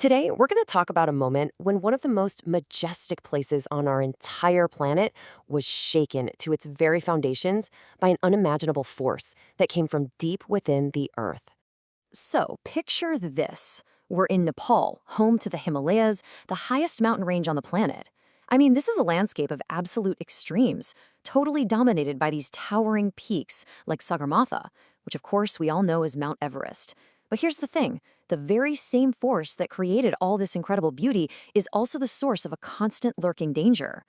Today, we're going to talk about a moment when one of the most majestic places on our entire planet was shaken to its very foundations by an unimaginable force that came from deep within the Earth. So, picture this. We're in Nepal, home to the Himalayas, the highest mountain range on the planet. I mean, this is a landscape of absolute extremes, totally dominated by these towering peaks like Sagarmatha, which of course we all know as Mount Everest. But here's the thing, the very same force that created all this incredible beauty is also the source of a constant lurking danger.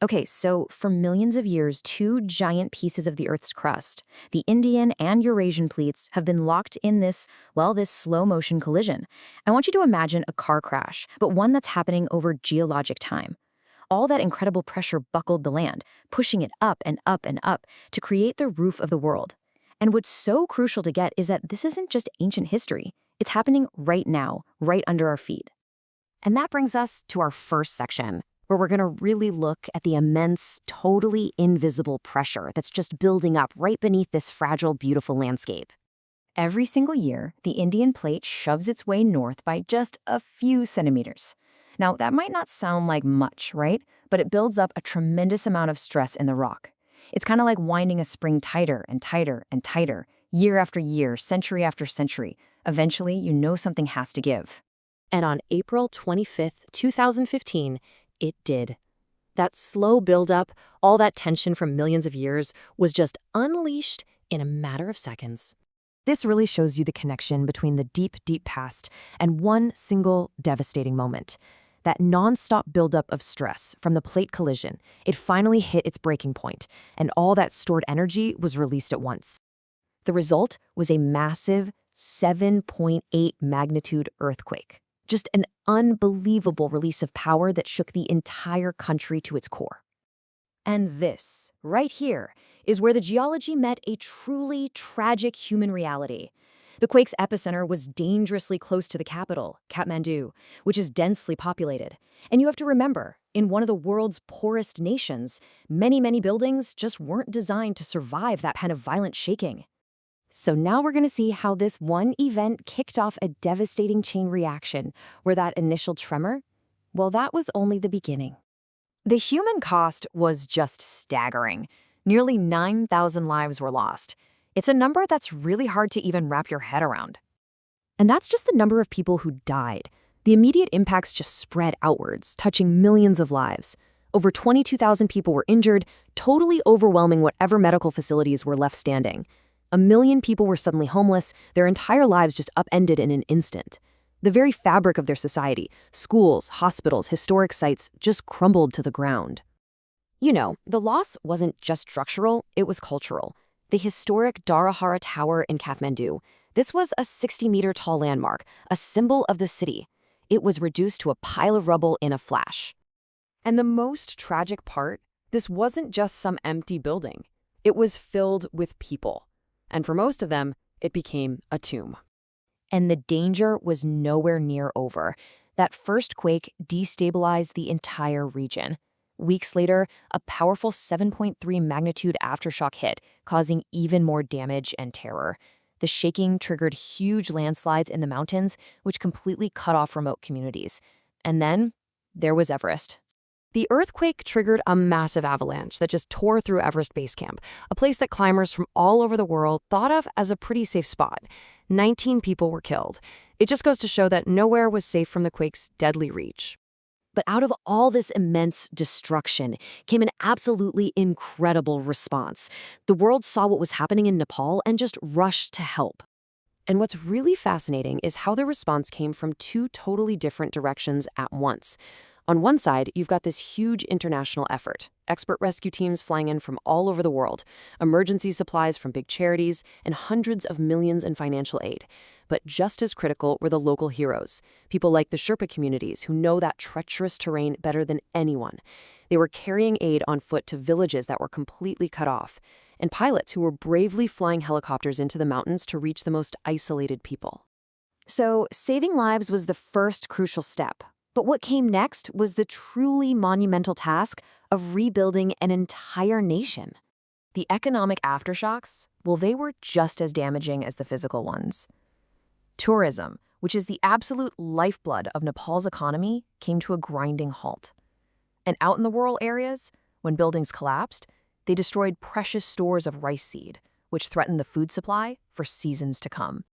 Okay, so for millions of years, two giant pieces of the Earth's crust, the Indian and Eurasian plates, have been locked in this slow-motion collision. I want you to imagine a car crash, but one that's happening over geologic time. All that incredible pressure buckled the land, pushing it up and up and up to create the roof of the world. And what's so crucial to get is that this isn't just ancient history. It's happening right now, right under our feet. And that brings us to our first section, where we're going to really look at the immense, totally invisible pressure that's just building up right beneath this fragile, beautiful landscape. Every single year, the Indian plate shoves its way north by just a few centimeters. Now, that might not sound like much, right? But it builds up a tremendous amount of stress in the rock. It's kind of like winding a spring tighter and tighter and tighter, year after year, century after century. Eventually, you know something has to give. And on April 25th, 2015, it did. That slow buildup, all that tension from millions of years, was just unleashed in a matter of seconds. This really shows you the connection between the deep, deep past and one single devastating moment. That non-stop buildup of stress from the plate collision, it finally hit its breaking point, and all that stored energy was released at once. The result was a massive 7.8 magnitude earthquake. Just an unbelievable release of power that shook the entire country to its core. And this, right here, is where the geology met a truly tragic human reality. The quake's epicenter was dangerously close to the capital, Kathmandu, which is densely populated. And you have to remember, in one of the world's poorest nations, many buildings just weren't designed to survive that kind of violent shaking. So now we're going to see how this one event kicked off a devastating chain reaction, where that initial tremor, well, that was only the beginning. The human cost was just staggering. Nearly 9,000 lives were lost. It's a number that's really hard to even wrap your head around. And that's just the number of people who died. The immediate impacts just spread outwards, touching millions of lives. Over 22,000 people were injured, totally overwhelming whatever medical facilities were left standing. 1 million people were suddenly homeless, their entire lives just upended in an instant. The very fabric of their society, schools, hospitals, historic sites, just crumbled to the ground. You know, the loss wasn't just structural, it was cultural. The historic Dharahara Tower in Kathmandu, this was a 60-meter-tall landmark, a symbol of the city. It was reduced to a pile of rubble in a flash. And the most tragic part, this wasn't just some empty building. It was filled with people. And for most of them, it became a tomb. And the danger was nowhere near over. That first quake destabilized the entire region. Weeks later, a powerful 7.3 magnitude aftershock hit, causing even more damage and terror. The shaking triggered huge landslides in the mountains, which completely cut off remote communities. And then, there was Everest. The earthquake triggered a massive avalanche that just tore through Everest Base Camp, a place that climbers from all over the world thought of as a pretty safe spot. 19 people were killed. It just goes to show that nowhere was safe from the quake's deadly reach. But out of all this immense destruction came an absolutely incredible response. The world saw what was happening in Nepal and just rushed to help. And what's really fascinating is how the response came from two totally different directions at once. On one side, you've got this huge international effort, expert rescue teams flying in from all over the world, emergency supplies from big charities, and hundreds of millions in financial aid. But just as critical were the local heroes, people like the Sherpa communities who know that treacherous terrain better than anyone. They were carrying aid on foot to villages that were completely cut off, and pilots who were bravely flying helicopters into the mountains to reach the most isolated people. So, saving lives was the first crucial step. But what came next was the truly monumental task of rebuilding an entire nation. The economic aftershocks, well, they were just as damaging as the physical ones. Tourism, which is the absolute lifeblood of Nepal's economy, came to a grinding halt. And out in the rural areas, when buildings collapsed, they destroyed precious stores of rice seed, which threatened the food supply for seasons to come.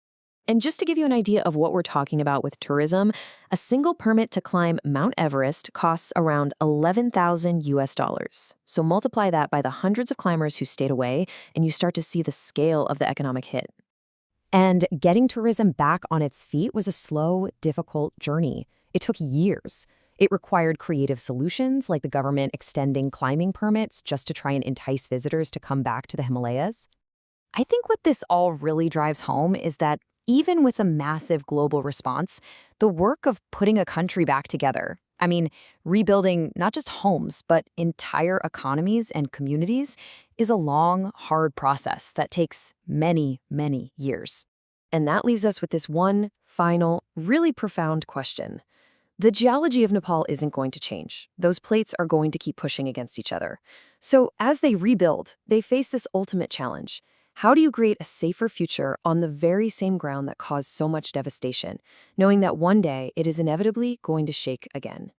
And just to give you an idea of what we're talking about with tourism, a single permit to climb Mount Everest costs around 11,000 US dollars. So multiply that by the hundreds of climbers who stayed away, and you start to see the scale of the economic hit. And getting tourism back on its feet was a slow, difficult journey. It took years. It required creative solutions like the government extending climbing permits just to try and entice visitors to come back to the Himalayas. I think what this all really drives home is that even with a massive global response, the work of putting a country back together, rebuilding not just homes, but entire economies and communities, is a long, hard process that takes many, many years. And that leaves us with this one final, really profound question. The geology of Nepal isn't going to change. Those plates are going to keep pushing against each other. So as they rebuild, they face this ultimate challenge. How do you create a safer future on the very same ground that caused so much devastation, knowing that one day it is inevitably going to shake again?